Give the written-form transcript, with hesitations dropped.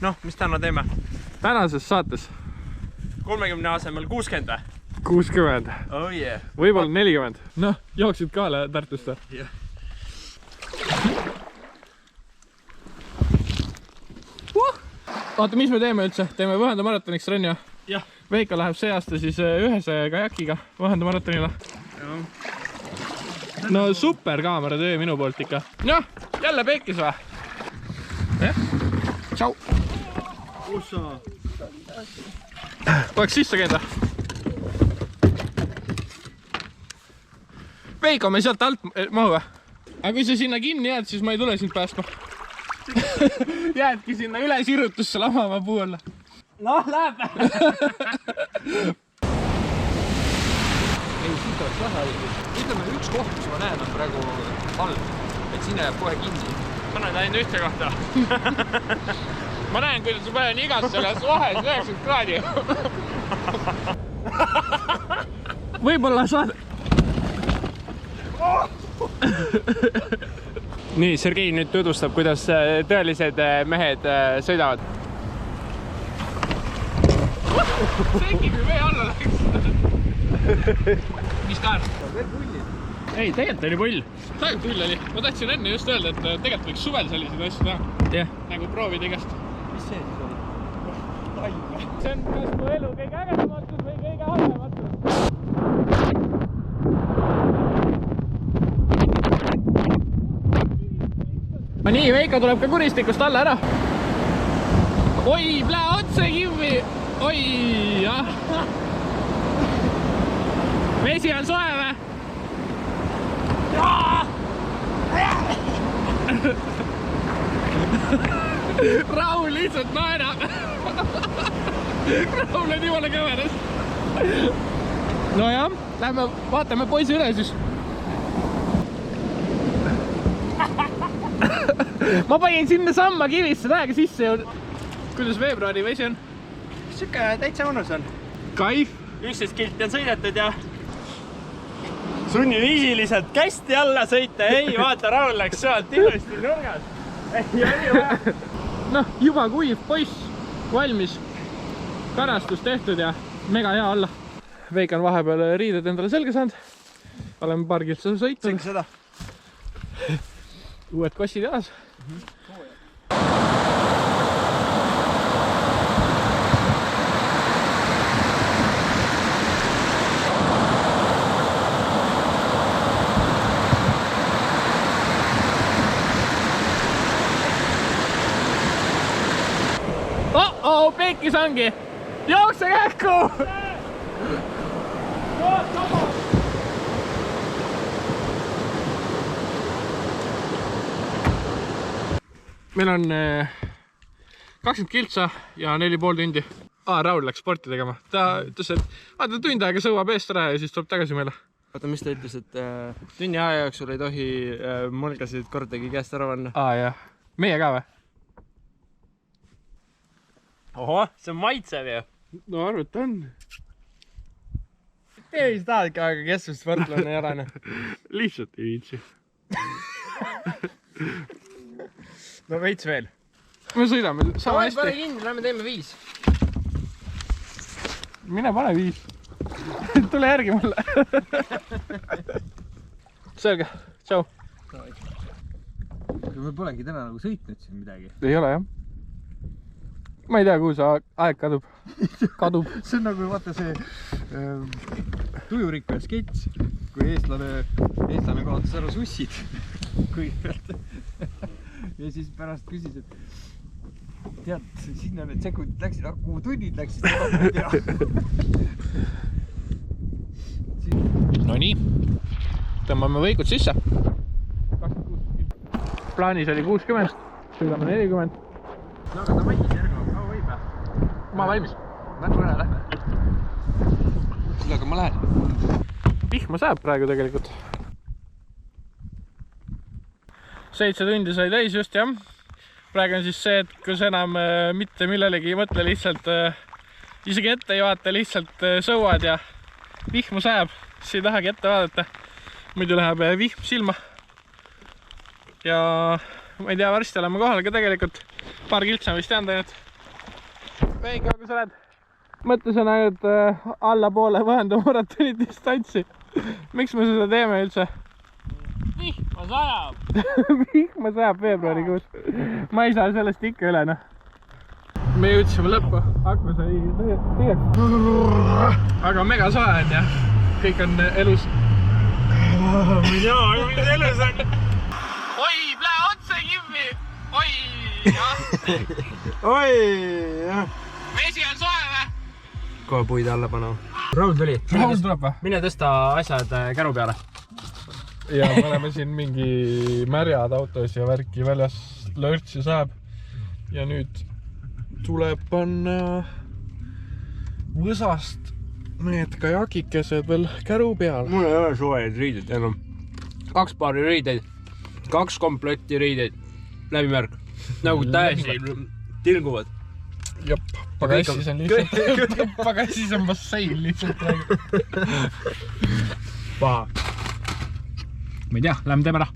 Noh, mis täna teeme? Tänases saates 30 asemel 60 või? 60. Oh yeah. Võib-olla 40. Noh, jooksid kaale Tartusse. Yeah. Vaata, mis me teeme üldse? Teeme Võhenda maratoniks trenni. Jah. Veiko läheb see aasta siis ühese kajakiga Võhenda maratonile. No super kaamera töö minu poolt ikka. Noh, jälle peekis või? Tšau. Ussa. Oleks sisse käida. Veiko, me sealt alt mahu või? Aga kui sa sinna kinni jääd, siis ma ei tule sind päästma. Jäädki sinna üle sirutusse lamama puu alla. Noh, läheb! Ei, siit oleks lähe. Ütleme, üks koht, mis ma näen, on praegu halb. Et sinna jääb kohe kinni. Ma näen ainult ühte kohta. Ma näen, kuidas ma panen igas selles vahes 90 kraadi. Võib-olla saad... Nii, Sergei nüüd tutvustab, kuidas tõelised mehed sõidavad. Sengi kui vee alla läks. Mis ka on? Veel pullid. Ei, tegelikult oli pull. Praegu pull oli. Ma tahtsin enne just öelda, et tegelikult võiks suvel selliseid asju teha. Jah. Nagu proovida igast. Mis see siis oli? Talv. See on kas mu elu kõige ägedam otsus või kõige halvem otsus. Nii, Veiko tuleb ka kuristikust alla ära. Oi, plää otse kivvi. Oi, jah. Vesi on soe või? Raul lihtsalt naerab. Raul on jumala kõvedas. No jah, lähme vaatame poisi üle siis. Ma panin sinna samma kivisse tähega sisse ju. Kuidas veebruari vesi on? Siuke täitsa mõnus on. Kaif. 11 kilti on sõidetud ja sunniviisiliselt kästi alla sõita. Ei, vaata, Raul läks sealt ilusti nurgas. Ei oli vaja. Noh, juba kuiv poiss valmis. Karastus tehtud ja mega hea alla. Veik on vahepeal riided endale selge saanud. Oleme paar kiltsa sõitnud. Sõige seda. Uued kossid jalas. Oh, peekis ongi! Jookse kähku! Meil on 20 kiltsa ja 4,5 tundi. Raul läks sporti tegema. Ta ütles, et tund aega sõuab eest ära ja siis tuleb tagasi meile. Oota, mis ta ütles, et tunni aja jooksul ei tohi mõlgasid kordagi käest ära panna? Jah. Meie ka või? Oho, see on maitsev ju. No arvata on. Tee mis tahadki, aga kes on sportlane ei ole. Lihtsalt ei viitsi. No veits veel. Me sõidame sama hästi. Pane kinni, lähme teeme 5. Mine pane 5. Tule järgi mulle. Selge, tšau. Me polegi täna nagu sõitnud siin midagi. Ei ole jah. Ma ei tea, kuhu see aeg kadub. See on nagu, vaata see tujurikkuja skets, kui eestlane kaotas ära sussid kõigepealt. Ja siis pärast küsis, et tead, sinna need sekundid läksid, kuhu tunnid läksid. No nii, tõmbame võikud sisse. Plaanis oli 60, sõidame 40. No aga ta valmis järgma, kaua võib või? Ma valmis. Lähme üle, lähme. Küll aga ma lähen. Vihma sajab praegu tegelikult. 7 tundi sai täis just jah. Praegu on siis see, et kus enam mitte millelegi ei mõtle, lihtsalt isegi ette ei vaata, lihtsalt sõuad ja vihma sajab. Siis ei tahagi ette vaadata. Muidu läheb vihm silma. Ja ma ei tea, varsti oleme kohal ka tegelikult. Paar kiltsa vist jäänud ainult. Veiki, aga sa oled? Mõtlesin ainult allapoole võhendama maratoni distantsi. Miks me seda teeme üldse? Vihma sajab. Vihma sajab veebruarikuus. Ma ei saa sellest ikka üle, noh. Me jõudsime lõppu. Akna sai tegelikult. Aga mega soe on ja kõik on elus. Ma ei tea, aga mis elus on? Oi, lähe otse kivvi! Oi, jah. Oi, jah. Vesi on soe või? Kohe puid alla panema. Raul tuli. Raul tuleb või? Mine tõsta asjad käru peale. Ja me oleme siin mingi märjad autos ja värki väljas lörtsi saab. Ja nüüd tuleb panna võsast need kajakikesed veel käru peale. Mul ei ole soojaid riideid enam. 2 paari riideid, 2 kompletti riideid, läbimärk. Nagu täiesti tilguvad. Jop, pagassis on lihtsalt, pagassis on bassein lihtsalt praegu. Paha. Ma ei tea, lähme teeme ära.